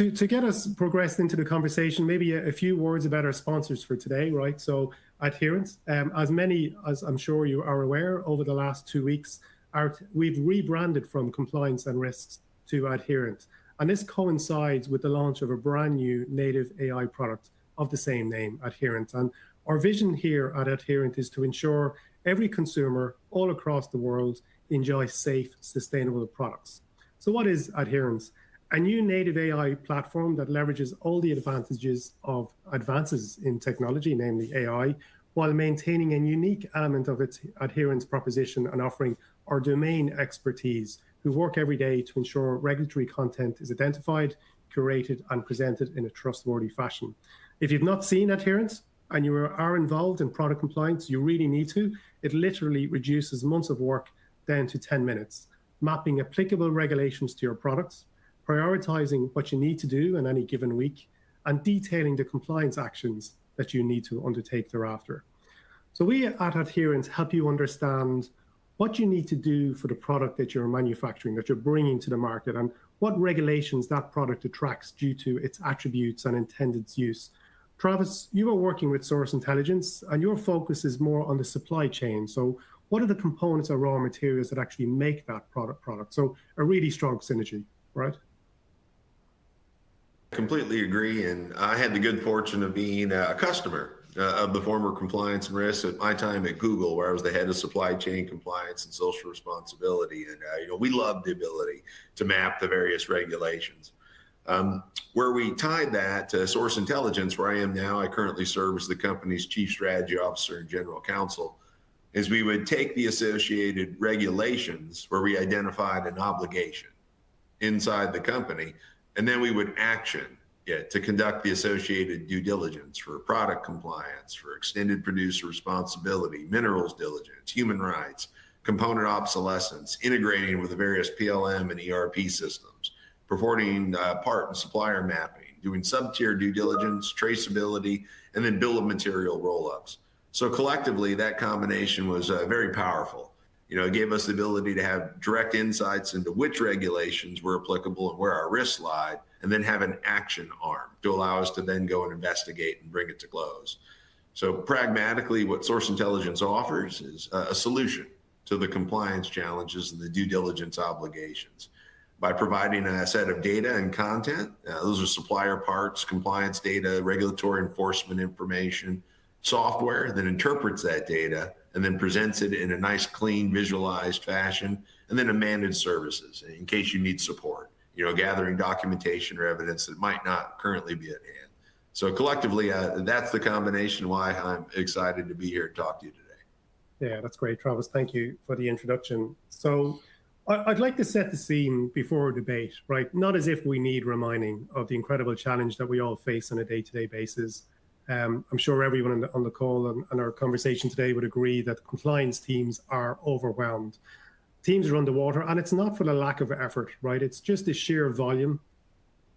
to get us progressed into the conversation, maybe a few words about our sponsors for today, right? So Adherent, as many as I'm sure you are aware, over the last 2 weeks, we've rebranded from compliance and risks to Adherent. And this coincides with the launch of a brand new native AI product of the same name, Adherent. And our vision here at Adherent is to ensure every consumer all across the world enjoys safe, sustainable products. So what is Adherent? A new native AI platform that leverages all the advantages of advances in technology, namely AI, while maintaining a unique element of its adherence proposition and offering our domain expertise who work every day to ensure regulatory content is identified, curated, and presented in a trustworthy fashion. If you've not seen Adherent and you are involved in product compliance, you really need to. It literally reduces months of work down to 10 minutes, mapping applicable regulations to your products, prioritizing what you need to do in any given week, and detailing the compliance actions that you need to undertake thereafter. So we at Adherent help you understand what you need to do for the product that you're manufacturing, that you're bringing to the market, and what regulations that product attracts due to its attributes and intended use. Travis, you are working with Source Intelligence, and your focus is more on the supply chain. So what are the components or raw materials that actually make that product? So a really strong synergy, right? Completely agree, and I had the good fortune of being a customer of the former compliance and risk at my time at Google, where I was the head of supply chain compliance and social responsibility. And we loved the ability to map the various regulations. Where we tied that to Source Intelligence, where I am now, I currently serve as the company's chief strategy officer and general counsel, is we would take the associated regulations where we identified an obligation inside the company, and then we would action it to conduct the associated due diligence for product compliance, for extended producer responsibility, minerals diligence, human rights, component obsolescence, integrating with the various PLM and ERP systems, performing part and supplier mapping, doing sub-tier due diligence, traceability, and then bill of material roll-ups. So collectively, that combination was very powerful. It gave us the ability to have direct insights into which regulations were applicable and where our risks lied, and then have an action arm to allow us to then go and investigate and bring it to close. So pragmatically, what Source Intelligence offers is a solution to the compliance challenges and the due diligence obligations by providing a set of data and content. Those are supplier parts, compliance data, regulatory enforcement information, software that interprets that data and then presents it in a nice, clean, visualized fashion, and then a managed services in case you need support, gathering documentation or evidence that might not currently be at hand. So collectively, that's the combination why I'm excited to be here to talk to you today. Yeah, that's great, Travis. Thank you for the introduction. So I'd like to set the scene before debate, right? Not as if we need reminding of the incredible challenge that we all face on a day-to-day basis. I'm sure everyone on the call and our conversation today would agree that compliance teams are overwhelmed. Teams are underwater, and it's not for the lack of effort, right? It's just the sheer volume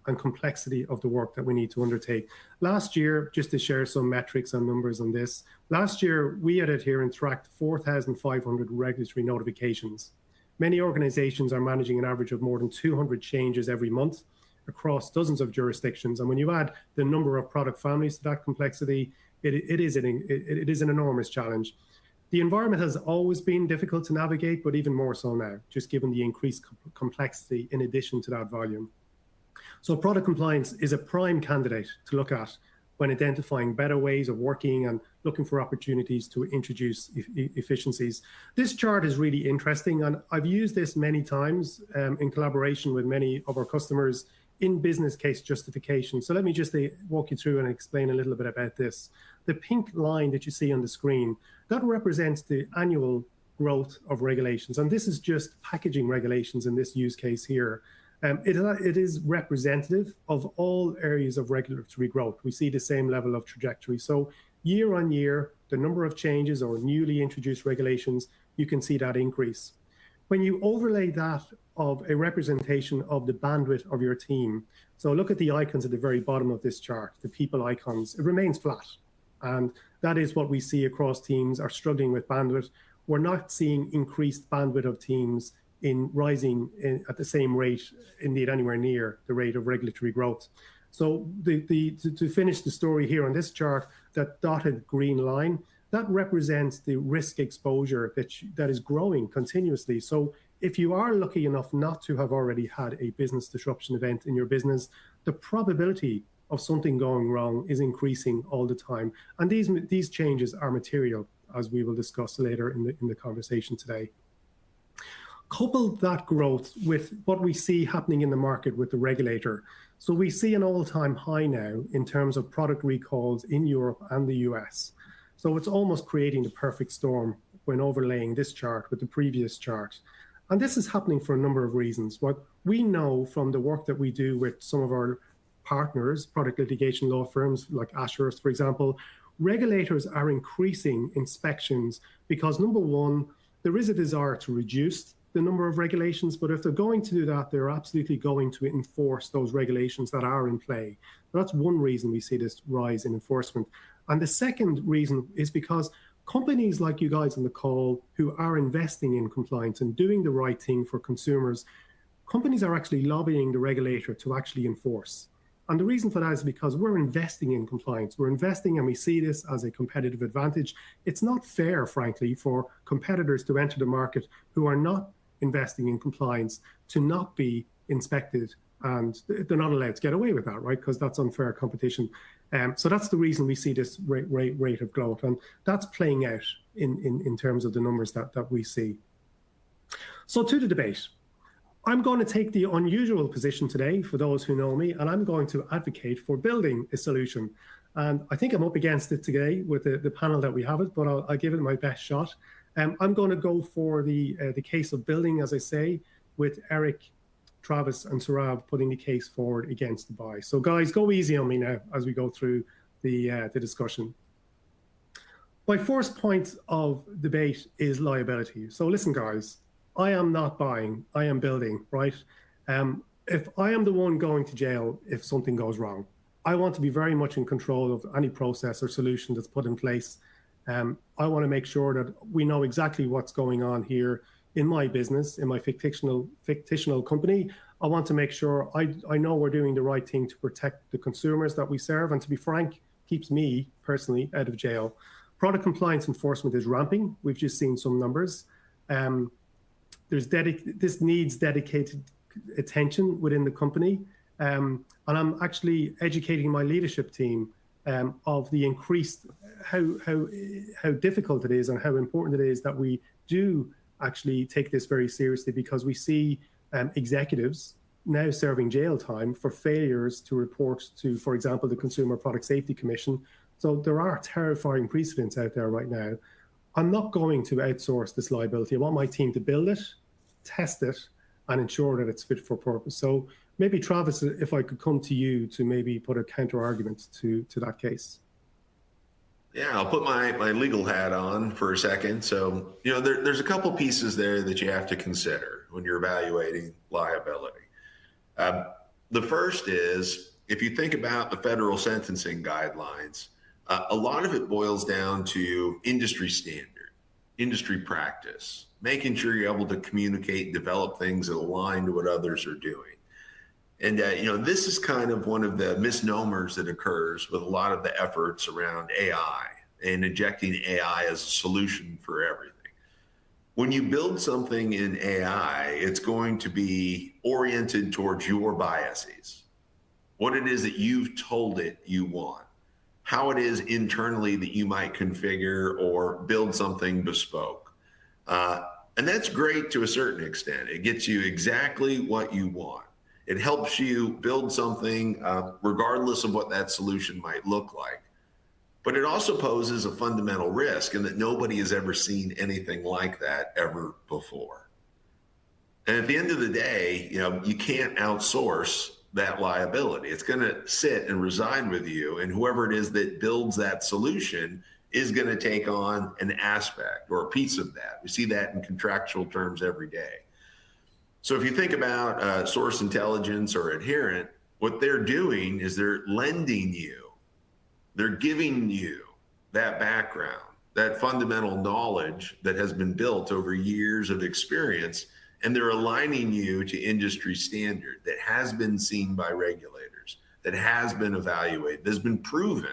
and complexity of the work that we need to undertake. Last year, just to share some metrics and numbers on this, last year we at Adherent tracked 4,500 regulatory notifications. Many organizations are managing an average of more than 200 changes every month across dozens of jurisdictions. And when you add the number of product families to that complexity, it is an enormous challenge. The environment has always been difficult to navigate, but even more so now, just given the increased complexity in addition to that volume. So product compliance is a prime candidate to look at when identifying better ways of working and looking for opportunities to introduce efficiencies. This chart is really interesting, and I've used this many times in collaboration with many of our customers in business case justification. So let me just walk you through and explain a little bit about this. The pink line that you see on the screen, that represents the annual growth of regulations. And this is just packaging regulations in this use case here. It is representative of all areas of regulatory growth. We see the same level of trajectory. So year on year, the number of changes or newly introduced regulations, you can see that increase. When you overlay that of a representation of the bandwidth of your team, so look at the icons at the very bottom of this chart, the people icons, it remains flat. And that is what we see across teams are struggling with bandwidth. We're not seeing increased bandwidth of teams in rising at the same rate, indeed anywhere near the rate of regulatory growth. So to finish the story here on this chart, that dotted green line, that represents the risk exposure that is growing continuously. So if you are lucky enough not to have already had a business disruption event in your business, the probability of something going wrong is increasing all the time. And these changes are material, as we will discuss later in the conversation today. Couple that growth with what we see happening in the market with the regulator. So we see an all-time high now in terms of product recalls in Europe and the US. So it's almost creating the perfect storm when overlaying this chart with the previous chart. And this is happening for a number of reasons. What we know from the work that we do with some of our partners, product litigation law firms like Ashurst, for example, regulators are increasing inspections because, number one, there is a desire to reduce the number of regulations, but if they're going to do that, they're absolutely going to enforce those regulations that are in play. That's one reason we see this rise in enforcement. And the second reason is because companies like you guys on the call who are investing in compliance and doing the right thing for consumers, companies are actually lobbying the regulator to actually enforce. And the reason for that is because we're investing in compliance. We're investing and we see this as a competitive advantage. It's not fair, frankly, for competitors to enter the market who are not investing in compliance to not be inspected, and they're not allowed to get away with that, right? Because that's unfair competition. So that's the reason we see this rate of growth, and that's playing out in terms of the numbers that we see. So to the debate. I'm going to take the unusual position today, for those who know me, and I'm going to advocate for building a solution. And I think I'm up against it today with the panel that we have it, but I'll give it my best shot. I'm going to go for the case of building, as I say, with Eric, Travis, and Saurabh putting the case forward against the buy. So guys, go easy on me now as we go through the discussion. My first point of debate is liability. So listen, guys. I am not buying, I am building, right? If I am the one going to jail if something goes wrong, I want to be very much in control of any process or solution that's put in place. I want to make sure that we know exactly what's going on here in my business, in my fictional company. I want to make sure I know we're doing the right thing to protect the consumers that we serve, and to be frank, keeps me personally out of jail. Product compliance enforcement is ramping. We've just seen some numbers. This needs dedicated attention within the company, and I'm actually educating my leadership team of the increased how difficult it is and how important it is that we do actually take this very seriously, because we see executives now serving jail time for failures to report to, for example, the Consumer Product Safety Commission. So there are terrifying precedents out there right now. I'm not going to outsource this liability. I want my team to build it, test it, and ensure that it's fit for purpose. So maybe, Travis, if I could come to you to maybe put a counter argument to that case. Yeah, I'll put my legal hat on for a second. So, there's a couple pieces there that you have to consider when you're evaluating liability. The first is, if you think about the federal sentencing guidelines, a lot of it boils down to industry standard, industry practice, making sure you're able to communicate and develop things that align to what others are doing. And, this is kind of one of the misnomers that occurs with a lot of the efforts around AI and injecting AI as a solution for everything. When you build something in AI, it's going to be oriented towards your biases, what it is that you've told it you want, how it is internally that you might configure or build something bespoke. And that's great to a certain extent. It gets you exactly what you want. It helps you build something regardless of what that solution might look like. But it also poses a fundamental risk in that nobody has ever seen anything like that ever before. And at the end of the day, you can't outsource that liability. It's going to sit and reside with you, and whoever it is that builds that solution is going to take on an aspect or a piece of that. We see that in contractual terms every day. So if you think about Source Intelligence or Adherent, what they're doing is they're lending you, they're giving you that background, that fundamental knowledge that has been built over years of experience And they're aligning you to industry standard that has been seen by regulators, that has been evaluated, has been proven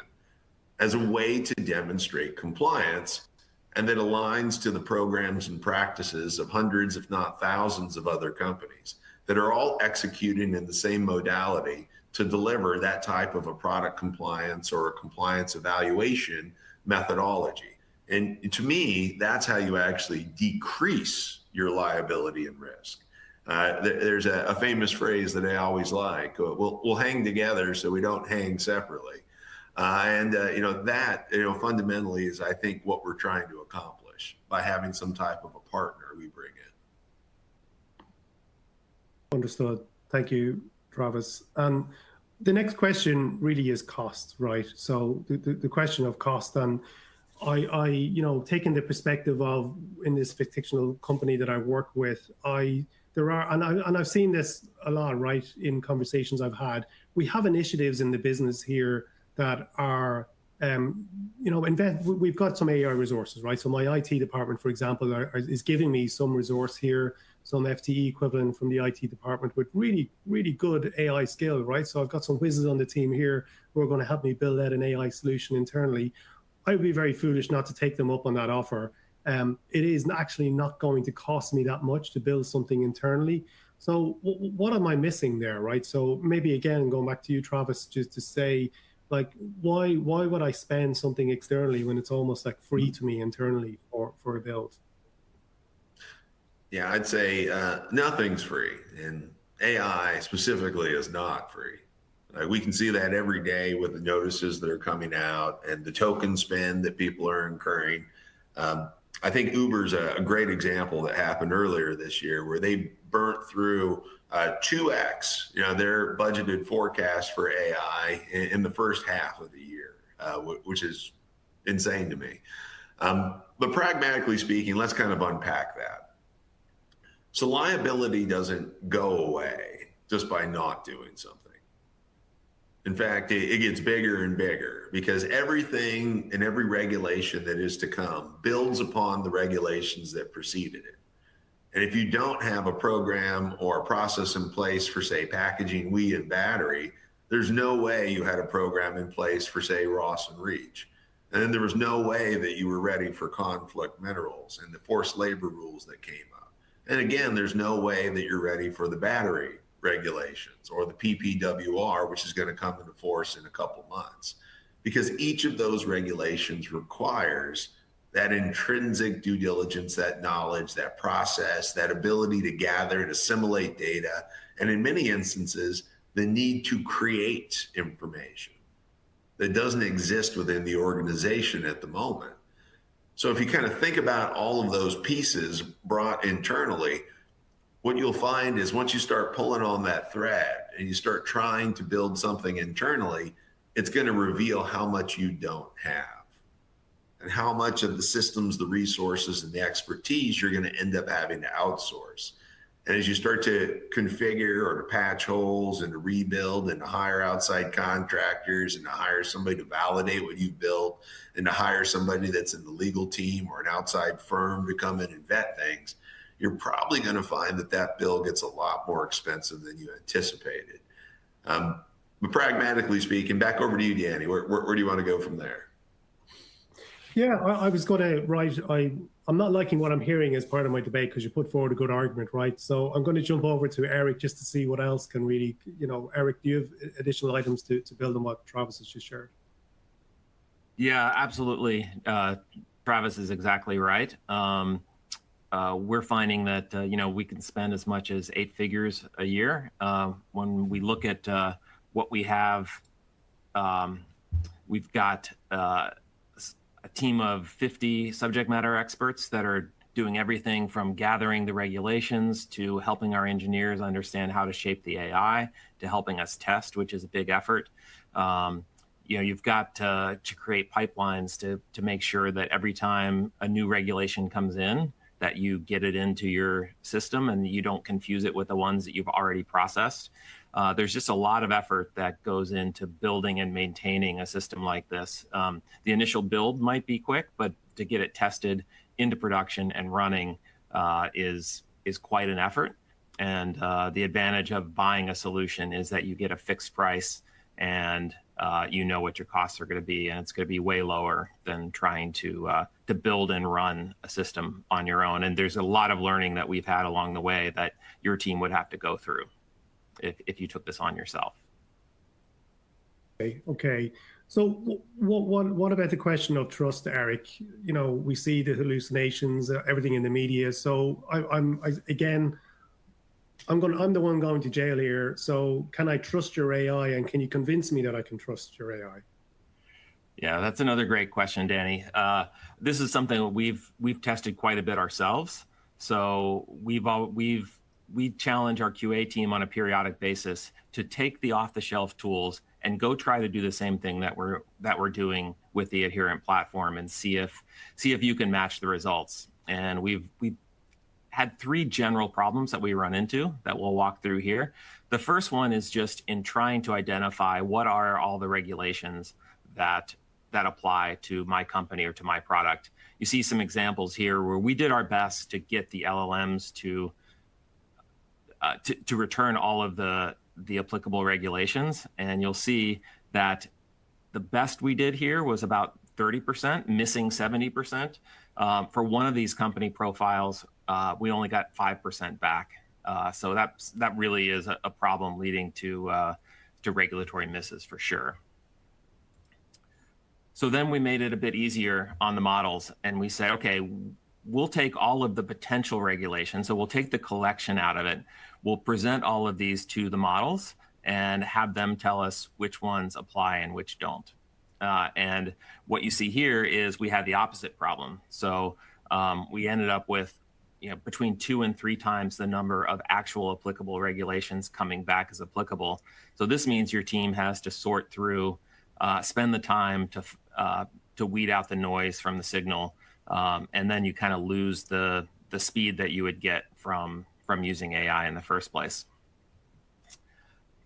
as a way to demonstrate compliance, and that aligns to the programs and practices of hundreds, if not thousands, of other companies that are all executing in the same modality to deliver that type of a product compliance or a compliance evaluation methodology. And to me, that's how you actually decrease your liability and risk. There's a famous phrase that I always like: we'll hang together so we don't hang separately. That fundamentally is, I think, what we're trying to accomplish by having some type of a partner we bring in. Understood. Thank you, Travis. And the next question really is cost, right? So the question of cost, and I taking the perspective of, in this fictional company that I work with, I've seen this a lot, right, in conversations I've had. We have initiatives in the business here that are, we've got some AI resources, right? So my IT department, for example, is giving me some resource here, some FTE equivalent from the IT department with really, really good AI skill, right? So I've got some whizzes on the team here who are going to help me build out an AI solution internally. I would be very foolish not to take them up on that offer. It is actually not going to cost me that much to build something internally. So what am I missing there, right? So maybe, again, going back to you, Travis, just to say, like, why would I spend something externally when it's almost like free to me internally for a build? Yeah, I'd say nothing's free, and AI specifically is not free. We can see that every day with the notices that are coming out and the token spend that people are incurring. I think Uber's a great example that happened earlier this year, where they burnt through 2x, their budgeted forecast for AI in the first half of the year, which is insane to me. But pragmatically speaking, let's kind of unpack that. So liability doesn't go away just by not doing something. In fact, it gets bigger and bigger, because everything and every regulation that is to come builds upon the regulations that preceded it. And if you don't have a program or a process in place for, say, packaging wheat and battery, there's no way you had a program in place for, say, Ross and Reach. And then there was no way that you were ready for conflict minerals and the forced labor rules that came up. And again, there's no way that you're ready for the battery regulations or the PPWR, which is going to come into force in a couple months, because each of those regulations requires that intrinsic due diligence, that knowledge, that process, that ability to gather and assimilate data, and in many instances, the need to create information that doesn't exist within the organization at the moment. So if you kind of think about all of those pieces brought internally, what you'll find is, once you start pulling on that thread and you start trying to build something internally, it's going to reveal how much you don't have and how much of the systems, the resources, and the expertise you're going to end up having to outsource. And as you start to configure or to patch holes and to rebuild and to hire outside contractors and to hire somebody to validate what you've built and to hire somebody that's in the legal team or an outside firm to come in and vet things, you're probably going to find that bill gets a lot more expensive than you anticipated. But pragmatically speaking, back over to you, Danny. Where do you want to go from there? Yeah, I was going to write, I'm not liking what I'm hearing as part of my debate, because you put forward a good argument, right? So I'm going to jump over to Eric just to see what else can really, Eric, do you have additional items to build on what Travis has just shared? Yeah, absolutely. Travis is exactly right. We're finding that, we can spend as much as 8 figures a year. When we look at what we have, we've got a team of 50 subject matter experts that are doing everything from gathering the regulations to helping our engineers understand how to shape the AI to helping us test, which is a big effort. You've got to create pipelines to make sure that every time a new regulation comes in, that you get it into your system and you don't confuse it with the ones that you've already processed. There's just a lot of effort that goes into building and maintaining a system like this. The initial build might be quick, but to get it tested into production and running is is quite an effort. And the advantage of buying a solution is that you get a fixed price, and you know what your costs are going to be, and it's going to be way lower than trying to build and run a system on your own. And there's a lot of learning that we've had along the way that your team would have to go through if you took this on yourself. Okay. So what about the question of trust, Eric? You know, we see the hallucinations, everything in the media. So I'm the one going to jail here. So can I trust your AI, and can you convince me that I can trust your AI? Yeah, that's another great question, Danny. This is something that we've tested quite a bit ourselves. So we challenge our QA team on a periodic basis to take the off-the-shelf tools and go try to do the same thing that we're doing with the Adherent platform, and see if you can match the results. And we've had 3 general problems that we run into that we'll walk through here. The first one is just in trying to identify what are all the regulations that apply to my company or to my product. You see some examples here where we did our best to get the LLMs to return all of the applicable regulations, and you'll see that the best we did here was about 30%, missing 70%. For one of these company profiles, we only got 5% back. So that really is a problem leading to regulatory misses for sure. So then we made it a bit easier on the models, and we said, okay, we'll take all of the potential regulations. So we'll take the collection out of it. We'll present all of these to the models and have them tell us which ones apply and which don't. And what you see here is we had the opposite problem. So we ended up with between 2 and 3 times the number of actual applicable regulations coming back as applicable. So this means your team has to sort through, spend the time to weed out the noise from the signal, and then you kind of lose the speed that you would get from using AI in the first place.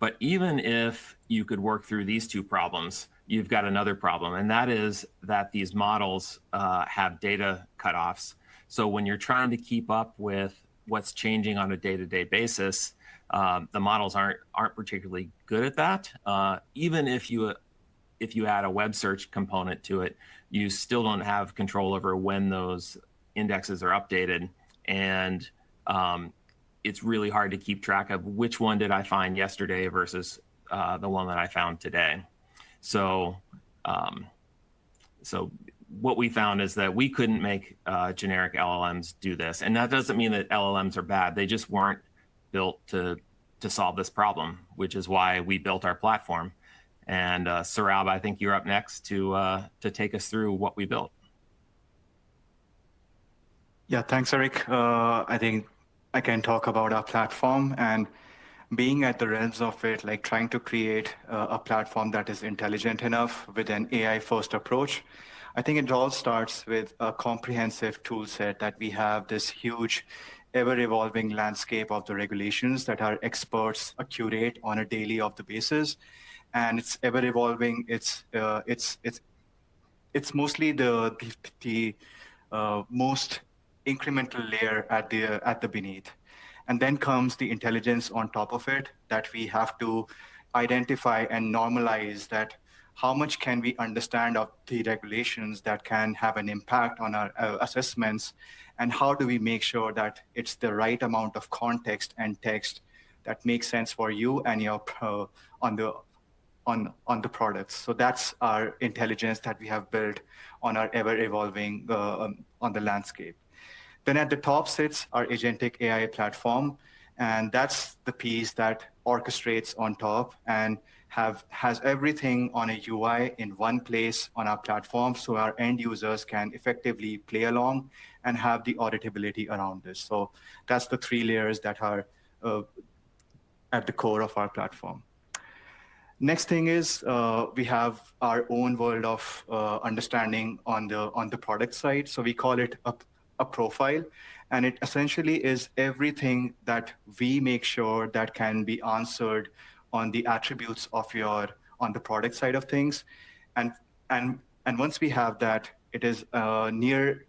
But even if you could work through these 2 problems, you've got another problem, and that is that these models have data cutoffs. So when you're trying to keep up with what's changing on a day-to-day basis, the models aren't particularly good at that. Even if you add a web search component to it, you still don't have control over when those indexes are updated, and it's really hard to keep track of which one did I find yesterday versus the one that I found today. So what we found is that we couldn't make generic LLMs do this. And that doesn't mean that LLMs are bad. They just weren't built to solve this problem, which is why we built our platform. And Saurabh, I think you're up next to take us through what we built. Yeah, thanks, Eric. I think I can talk about our platform, and being at the realms of it, like trying to create a platform that is intelligent enough with an AI-first approach. I think it all starts with a comprehensive tool set that we have this huge, ever-evolving landscape of the regulations that our experts curate on a daily of the basis. And it's ever-evolving. It's mostly the most incremental layer at the beneath. And then comes the intelligence on top of it that we have to identify and normalize that how much can we understand of the regulations that can have an impact on our assessments, and how do we make sure that it's the right amount of context and text that makes sense for you and your on the products. So that's our intelligence that we have built on our ever-evolving on the landscape. Then at the top sits our agentic AI platform, and that's the piece that orchestrates on top and has everything on a UI in one place on our platform, so our end users can effectively play along and have the auditability around this. So that's the 3 layers that are at the core of our platform. Next thing is we have our own world of understanding on the product side. So we call it a profile, and it essentially is everything that we make sure that can be answered on the attributes of on the product side of things. And once we have that, it is a near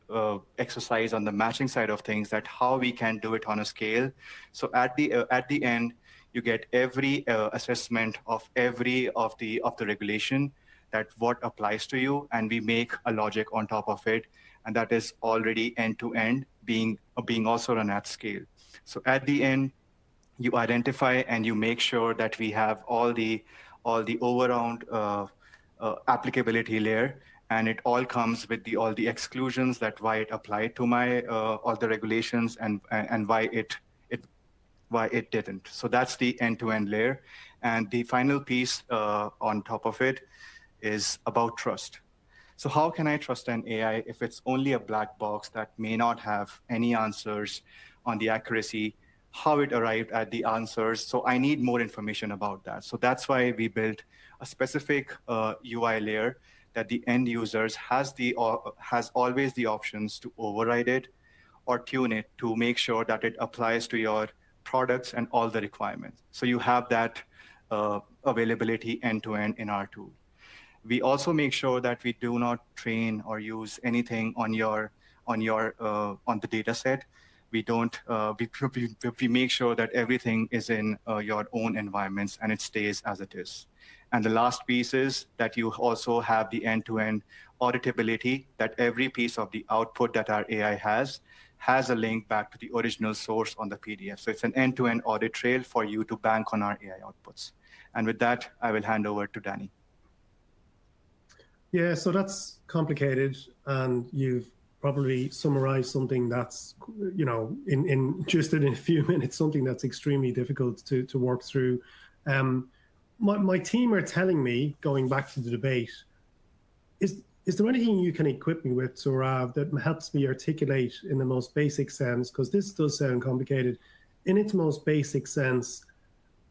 exercise on the matching side of things, that how we can do it on a scale. So at the end, you get every assessment of every of the regulation, that what applies to you, and we make a logic on top of it, and that is already end to end being also run at scale. So at the end, you identify and you make sure that we have all the all-around applicability layer, and it all comes with all the exclusions, that why it applied to my all the regulations, and why it didn't. So that's the end-to-end layer. And the final piece on top of it is about trust. So how can I trust an AI if it's only a black box that may not have any answers on the accuracy, how it arrived at the answers? So I need more information about that. So that's why we built a specific UI layer that the end users has always the options to override it or tune it to make sure that it applies to your products and all the requirements. So you have that availability end to end in our tool. We also make sure that we do not train or use anything on the data set. We don't. We make sure that everything is in your own environments and it stays as it is. And the last piece is that you also have the end-to-end auditability, that every piece of the output that our AI has a link back to the original source on the PDF. So it's an end-to-end audit trail for you to bank on our AI outputs. And with that, I will hand over to Danny. Yeah, so that's complicated, and you've probably summarized something that's, in just in a few minutes, something that's extremely difficult to work through. My team are telling me, going back to the debate, is there anything you can equip me with, Saurav, that helps me articulate in the most basic sense, because this does sound complicated, in its most basic sense,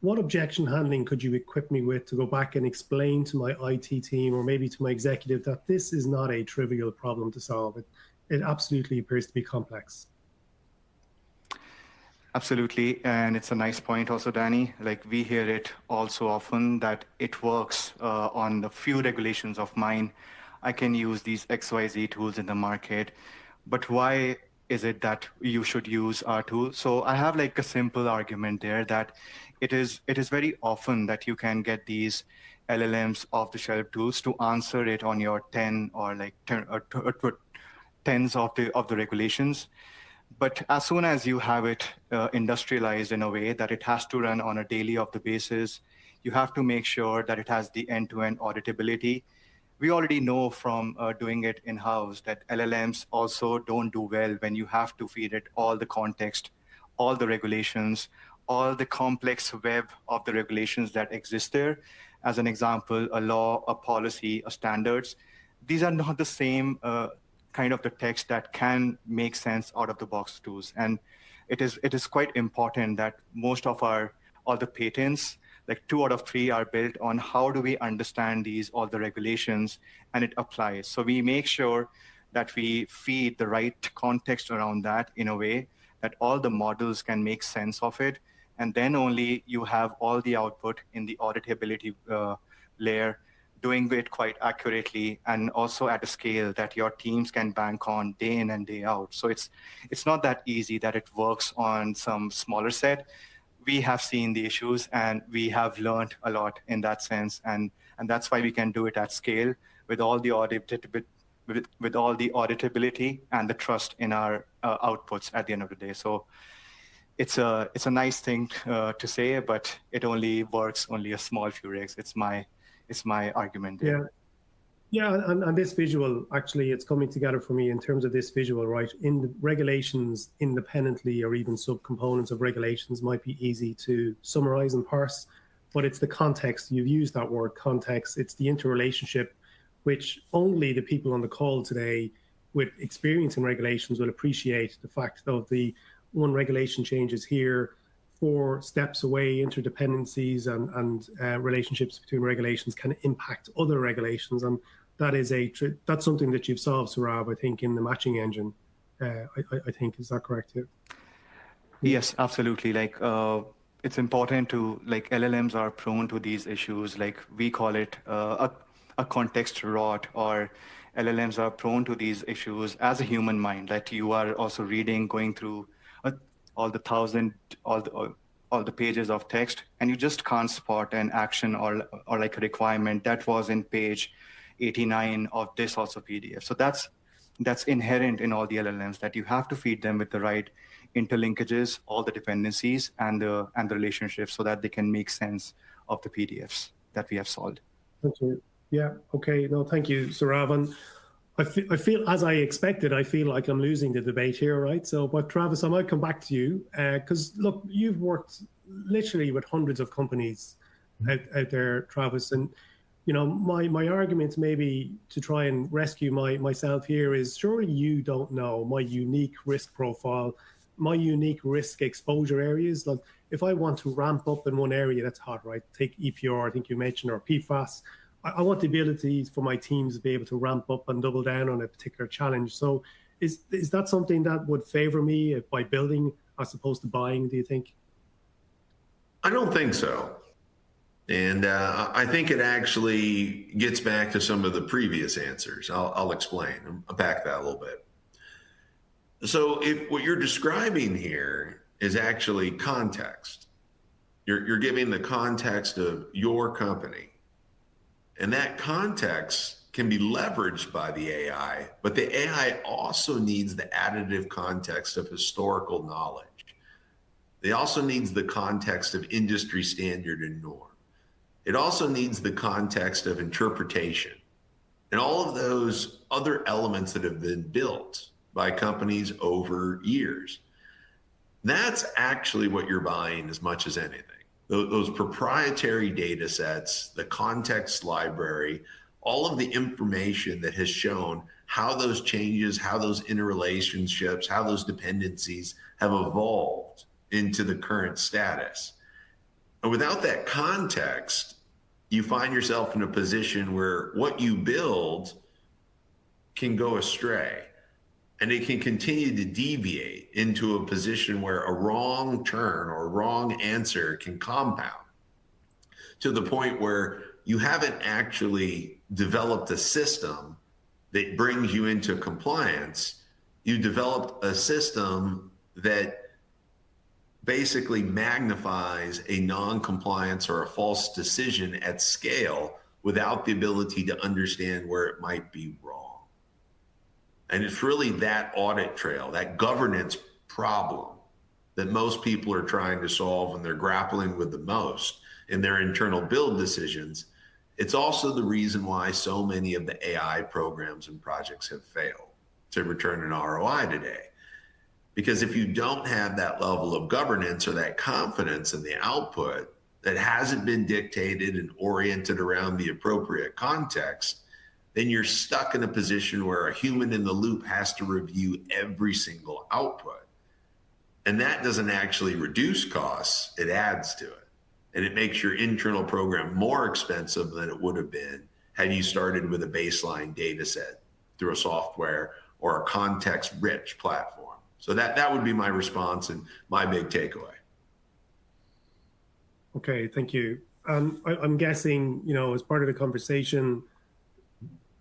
what objection handling could you equip me with to go back and explain to my IT team or maybe to my executive that this is not a trivial problem to solve? It absolutely appears to be complex. Absolutely, and it's a nice point also, Danny. Like, we hear it all so often that it works on the few regulations of mine. I can use these XYZ tools in the market, but why is it that you should use our tool? So I have like a simple argument there, that it is very often that you can get these LLMs off-the-shelf tools to answer it on your 10 or like 10 or tens of the regulations. But as soon as you have it industrialized in a way that it has to run on a daily of the basis, you have to make sure that it has the end-to-end auditability. We already know from doing it in-house that LLMs also don't do well when you have to feed it all the context, all the regulations, all the complex web of the regulations that exist there. As an example, a law, a policy, a standards. These are not the same kind of the text that can make sense out of the box tools. And it is quite important that most of all the patents, like 2 out of 3, are built on how do we understand all the regulations, and it applies. So we make sure that we feed the right context around that in a way that all the models can make sense of it. And then only you have all the output in the auditability layer, doing it quite accurately and also at a scale that your teams can bank on day in and day out. So it's not that easy that it works on some smaller set. We have seen the issues and we have learned a lot in that sense. And that's why we can do it at scale with all the auditability and the trust in our outputs at the end of the day. So it's a nice thing to say, but it only works only a small few rigs. It's my argument there. Yeah, and this visual, actually, it's coming together for me in terms of this visual, right? In the regulations independently, or even subcomponents of regulations, might be easy to summarize and parse, but it's the context. You've used that word, context. It's the interrelationship, which only the people on the call today with experience in regulations will appreciate. The fact of the one regulation changes here, 4 steps away, interdependencies and relationships between regulations can impact other regulations. And that's something that you've solved, Saurav, I think, in the matching engine. I think, is that correct too? Yes, absolutely. Like, it's important to, like, LLMs are prone to these issues. Like, we call it a context rot, or LLMs are prone to these issues as a human mind, that you are also reading, going through all the all the pages of text, and you just can't spot an action or like a requirement that was in page 89 of this also PDF. So that's inherent in all the LLMs, that you have to feed them with the right interlinkages, all the dependencies and the relationships, so that they can make sense of the PDFs that we have solved. Thank you. Yeah. Okay. No, thank you, Saurav. And I feel, as I expected, I feel like I'm losing the debate here, right? So, but Travis, I might come back to you because look, you've worked literally with hundreds of companies out there, Travis, and you know, my argument maybe to try and rescue myself here is, surely you don't know my unique risk profile, my unique risk exposure areas. Like if I want to ramp up in one area that's hot, right? Take EPR, I think you mentioned, or PFAS. I want the abilities for my teams to be able to ramp up and double down on a particular challenge. So is that something that would favor me by building as opposed to buying, do you think? I don't think so. And I think it actually gets back to some of the previous answers. I'll explain. I'll back that a little bit. So if what you're describing here is actually context, you're giving the context of your company. And that context can be leveraged by the AI, but the AI also needs the additive context of historical knowledge. It also needs the context of industry standard and norm. It also needs the context of interpretation and all of those other elements that have been built by companies over years. That's actually what you're buying as much as anything. Those proprietary data sets, the context library, all of the information that has shown how those changes, how those interrelationships, how those dependencies have evolved into the current status. And without that context, you find yourself in a position where what you build can go astray. And it can continue to deviate into a position where a wrong turn or a wrong answer can compound to the point where you haven't actually developed a system that brings you into compliance. You developed a system that basically magnifies a non-compliance or a false decision at scale without the ability to understand where it might be wrong. And it's really that audit trail, that governance problem that most people are trying to solve and they're grappling with the most in their internal build decisions. It's also the reason why so many of the AI programs and projects have failed to return an ROI today. Because if you don't have that level of governance or that confidence in the output that hasn't been dictated and oriented around the appropriate context, then you're stuck in a position where a human in the loop has to review every single output. And that doesn't actually reduce costs, it adds to it. And it makes your internal program more expensive than it would have been had you started with a baseline data set through a software or a context-rich platform. So that would be my response and my big takeaway. Okay, thank you. I'm guessing, you know, as part of the conversation,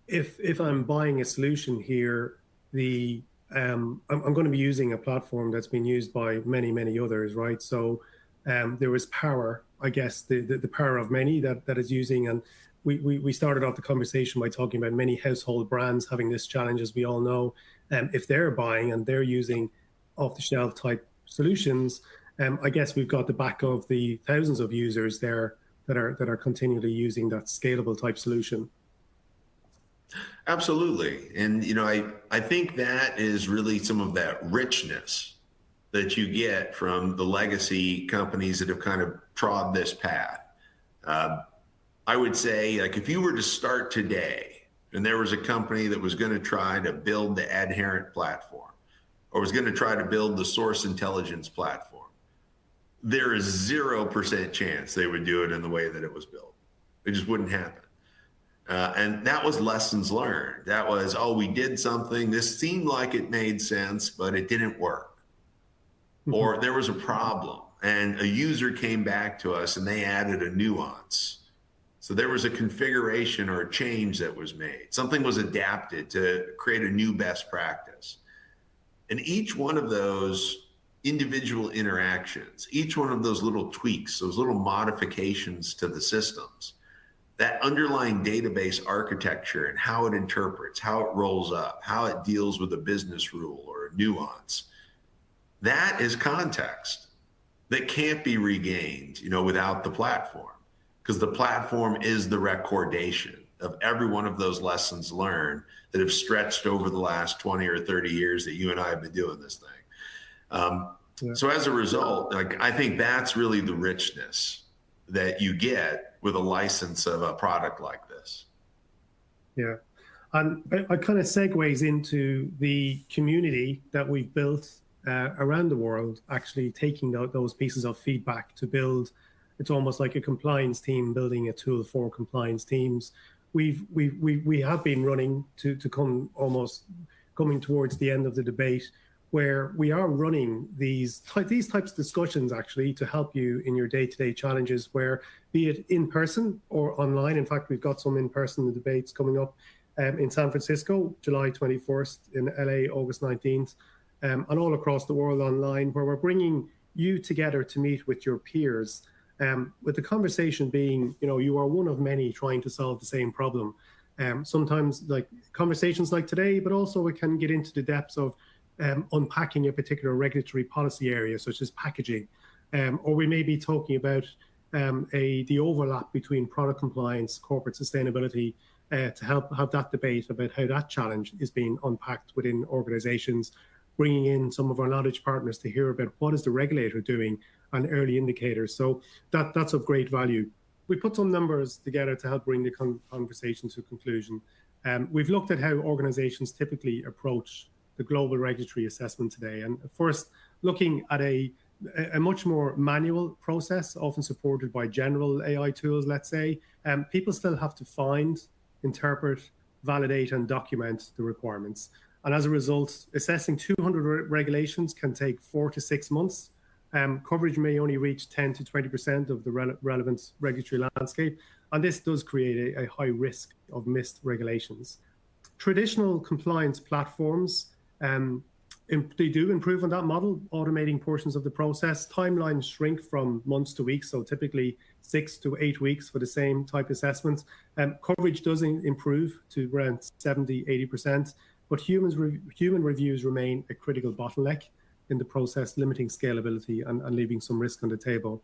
if I'm buying a solution here, I'm going to be using a platform that's been used by many others, right? So there is power, I guess, the power of many that is using, and we started off the conversation by talking about many household brands having this challenge, as we all know. If they're buying and they're using off-the-shelf type solutions, I guess we've got the back of the thousands of users there that are continually using that scalable type solution. Absolutely. And, you know, I think that is really some of that richness that you get from the legacy companies that have kind of trod this path. I would say, like, if you were to start today and there was a company that was going to try to build the Adherent platform or was going to try to build the source intelligence platform, there is 0% chance they would do it in the way that it was built. It just wouldn't happen. And that was lessons learned. That was, oh, we did something. This seemed like it made sense, but it didn't work. Or there was a problem and a user came back to us and they added a nuance. So there was a configuration or a change that was made. Something was adapted to create a new best practice. And each one of those individual interactions, each one of those little tweaks, those little modifications to the systems, that underlying database architecture and how it interprets, how it rolls up, how it deals with a business rule or a nuance, that is context that can't be regained, without the platform, because the platform is the recordation of every one of those lessons learned that have stretched over the last 20 or 30 years that you and I have been doing this thing. So as a result, I think that's really the richness that you get with a license of a product like this. Yeah. And I kind of segues into the community that we've built around the world, actually taking those pieces of feedback to build. It's almost like a compliance team building a tool for compliance teams. We have been running to coming towards the end of the debate, where we are running these types of discussions actually to help you in your day-to-day challenges, where be it in person or online. In fact, we've got some in-person debates coming up in San Francisco, July 21st, in LA, August 19th, and all across the world online, where we're bringing you together to meet with your peers, with the conversation being, you are one of many trying to solve the same problem. Sometimes like conversations like today, but also we can get into the depths of unpacking a particular regulatory policy area, such as packaging, or we may be talking about the overlap between product compliance, corporate sustainability, to help have that debate about how that challenge is being unpacked within organizations, bringing in some of our knowledge partners to hear about what is the regulator doing on early indicators. So that's of great value. We put some numbers together to help bring the conversation to a conclusion. We've looked at how organizations typically approach the global regulatory assessment today. And first, looking at a much more manual process, often supported by general AI tools, let's say, people still have to find, interpret, validate, and document the requirements. And as a result, assessing 200 regulations can take 4 to 6 months. Coverage may only reach 10 to 20% of the relevant regulatory landscape. And this does create a high risk of missed regulations. Traditional compliance platforms, they do improve on that model, automating portions of the process. Timelines shrink from months to weeks, so typically 6 to 8 weeks for the same type assessments. Coverage does improve to around 70, 80%, but human reviews remain a critical bottleneck in the process, limiting scalability and leaving some risk on the table.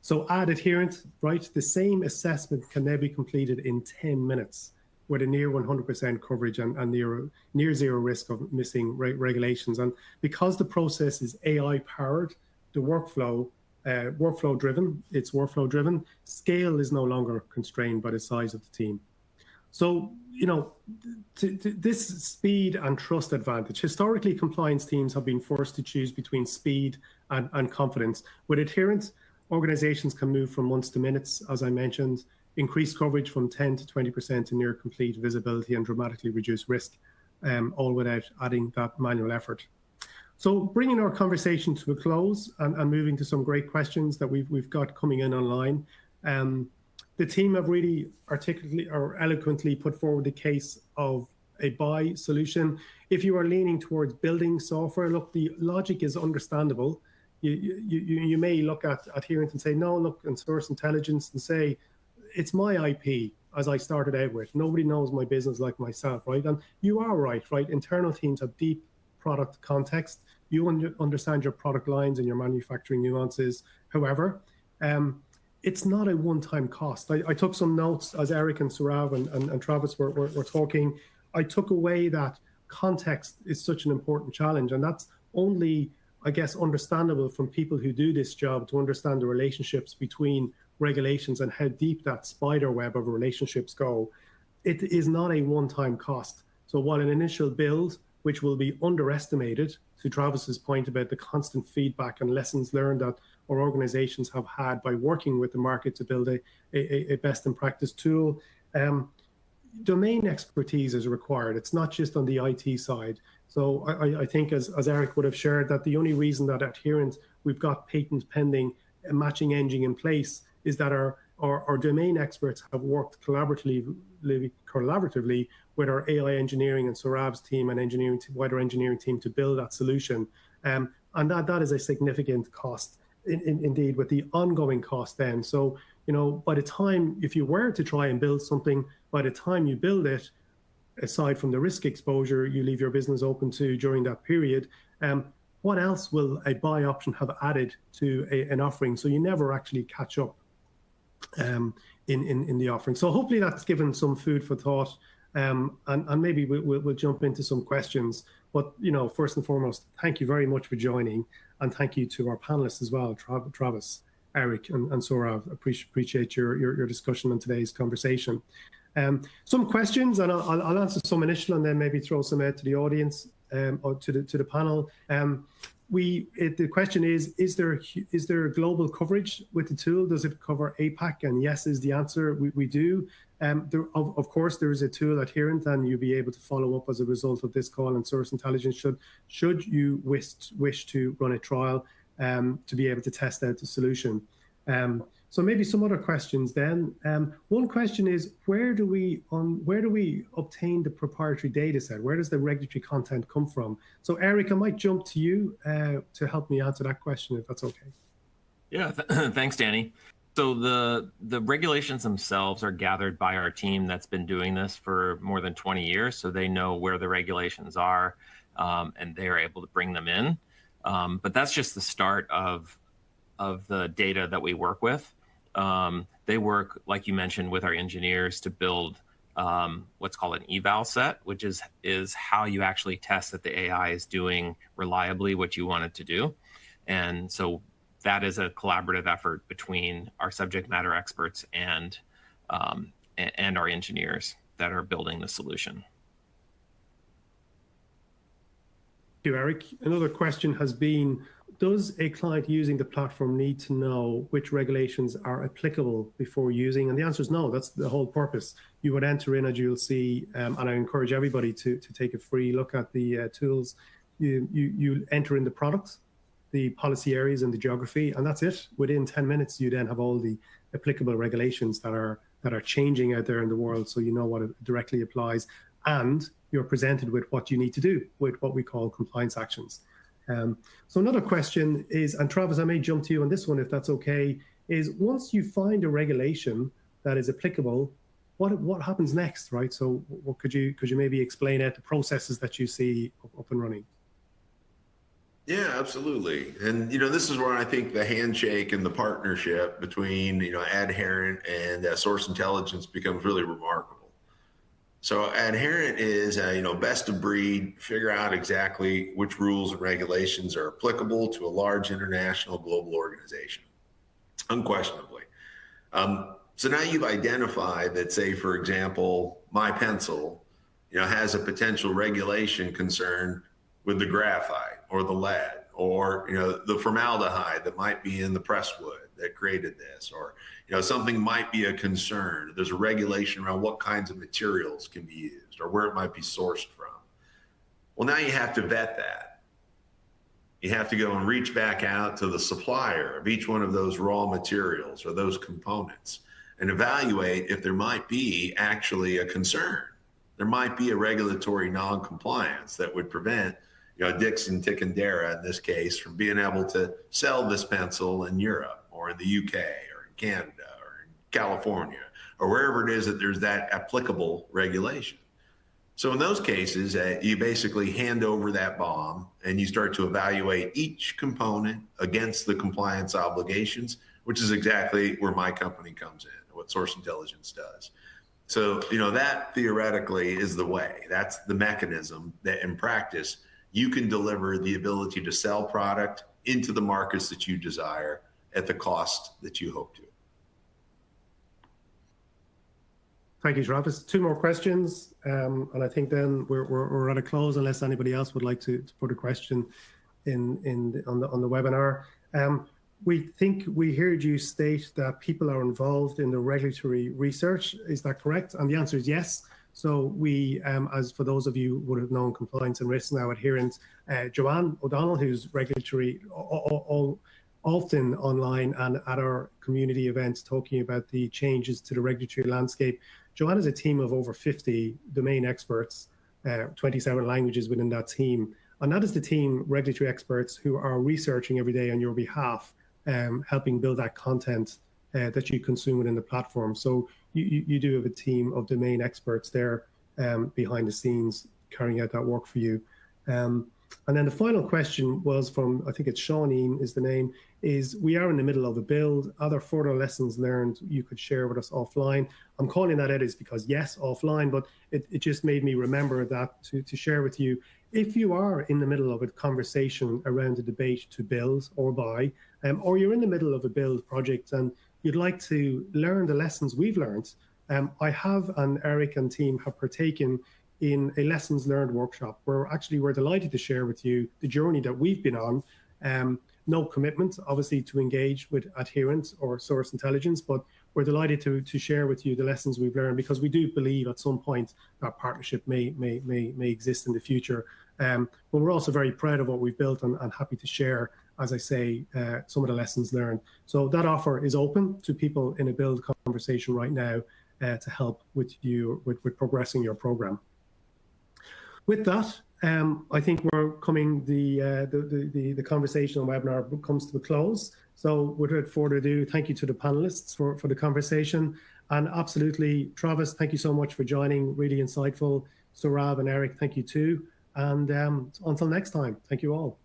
So at Adherent, right, the same assessment can now be completed in 10 minutes with a near 100% coverage and near zero risk of missing regulations. And because the process is AI powered, the workflow driven, scale is no longer constrained by the size of the team. So, this speed and trust advantage, historically, compliance teams have been forced to choose between speed and confidence. With Adherent, organizations can move from months to minutes, as I mentioned, increase coverage from 10 to 20% to near complete visibility, and dramatically reduce risk, all without adding that manual effort. So bringing our conversation to a close and moving to some great questions that we've got coming in online. The team have really articulately or eloquently put forward the case of a buy solution. If you are leaning towards building software, look, the logic is understandable. You may look at Adherent and say, no, look, and Source Intelligence and say, it's my IP, as I started out with. Nobody knows my business like myself, right? And you are right? Internal teams have deep product context. You understand your product lines and your manufacturing nuances. However, it's not a one-time cost. I took some notes as Eric and Saurav and Travis were talking. I took away that context is such an important challenge, and that's only, I guess, understandable from people who do this job to understand the relationships between regulations and how deep that spider web of relationships go. It is not a one-time cost. So while an initial build, which will be underestimated, to Travis's point about the constant feedback and lessons learned that our organizations have had by working with the market to build a best in practice tool, domain expertise is required. It's not just on the IT side. So I think as Eric would have shared, that the only reason that Adherent, we've got patent pending, a matching engine in place, is that our our domain experts have worked collaboratively with our AI engineering and Saurabh's team and wider engineering team to build that solution. And that is a significant cost, indeed, with the ongoing cost then. So, by the time, if you were to try and build something, by the time you build it, aside from the risk exposure you leave your business open to during that period, what else will a buy option have added to an offering? So you never actually catch up in the offering. So hopefully that's given some food for thought, and maybe we'll jump into some questions. But first and foremost, thank you very much for joining, and thank you to our panelists as well, Travis, Eric, and Saurabh. Appreciate your discussion on today's conversation. Some questions, and I'll answer some initial, and then maybe throw some out to the audience or to the panel. The question is there global coverage with the tool? Does it cover APAC? And yes is the answer. We do. Of course, there is a tool, Adherent, and you'll be able to follow up as a result of this call and Source Intelligence should you wish to run a trial to be able to test out the solution. So maybe some other questions then. One question is, where do we obtain the proprietary data set? Where does the regulatory content come from? So Eric, I might jump to you to help me answer that question, if that's okay. Yeah, thanks, Danny. So the regulations themselves are gathered by our team that's been doing this for more than 20 years. So they know where the regulations are, and they are able to bring them in. But that's just the start of the data that we work with. They work, like you mentioned, with our engineers to build what's called an eval set, which is how you actually test that the AI is doing reliably what you want it to do. And so that is a collaborative effort between our subject matter experts and our engineers that are building the solution. Thank you, Eric. Another question has been, does a client using the platform need to know which regulations are applicable before using? And the answer is no. That's the whole purpose. You would enter in, as you'll see, and I encourage everybody to take a free look at the tools. You enter in the products, the policy areas, and the geography, and that's it. Within 10 minutes, you then have all the applicable regulations that are changing out there in the world, so you know what it directly applies, and you're presented with what you need to do with what we call compliance actions. So another question is, and Travis, I may jump to you on this one if that's okay, is once you find a regulation that is applicable, what happens next, right? So what could you maybe explain out the processes that you see up and running? Yeah, absolutely. And, this is where I think the handshake and the partnership between, Adherent and Source Intelligence becomes really remarkable. So Adherent is, best of breed, figure out exactly which rules and regulations are applicable to a large international global organization, unquestionably. So now you've identified that, say, for example, my pencil, has a potential regulation concern with the graphite or the lead or, the formaldehyde that might be in the presswood that created this, or, something might be a concern. There's a regulation around what kinds of materials can be used or where it might be sourced from. Well, now you have to vet that. You have to go and reach back out to the supplier of each one of those raw materials or those components and evaluate if there might be actually a concern. There might be a regulatory non-compliance that would prevent Dixon Ticonderoga, in this case, from being able to sell this pencil in Europe or in the UK or in Canada or in California or wherever it is that there's that applicable regulation. So in those cases, you basically hand over that bomb and you start to evaluate each component against the compliance obligations, which is exactly where my company comes in, what Source Intelligence does. So, that theoretically is the way. That's the mechanism that in practice, you can deliver the ability to sell product into the markets that you desire at the cost that you hope to. Thank you, Travis. Two more questions, and I think then we're at a close unless anybody else would like to put a question on the webinar. We heard you state that people are involved in the regulatory research. Is that correct? And the answer is yes. So we, as for those of you who would have known compliance and risk now Adherent, Joanne O'Donnell, who's regulatory, often online and at our community events talking about the changes to the regulatory landscape. Joanne has a team of over 50 domain experts, 27 languages within that team. And that is the team, regulatory experts, who are researching every day on your behalf, helping build that content that you consume within the platform. So you do have a team of domain experts there behind the scenes carrying out that work for you. And then the final question was from, I think it's Shawneen is the name, is we are in the middle of a build. Are there further lessons learned you could share with us offline? I'm calling that out is because yes, offline, but it just made me remember that to share with you. If you are in the middle of a conversation around a debate to build or buy, or you're in the middle of a build project and you'd like to learn the lessons we've learned, I have, and Eric and team have partaken in a lessons learned workshop where actually we're delighted to share with you the journey that we've been on. No commitment, obviously, to engage with Adherent or Source Intelligence, but we're delighted to share with you the lessons we've learned, because we do believe at some point that partnership may exist in the future. But we're also very proud of what we've built and happy to share, as I say, some of the lessons learned. So that offer is open to people in a build conversation right now to help with you with progressing your program. With that, I think we're coming, the conversation on webinar comes to a close. So without further ado, thank you to the panelists for the conversation. And absolutely, Travis, thank you so much for joining, really insightful. Saurabh and Eric, thank you too. And until next time, thank you all.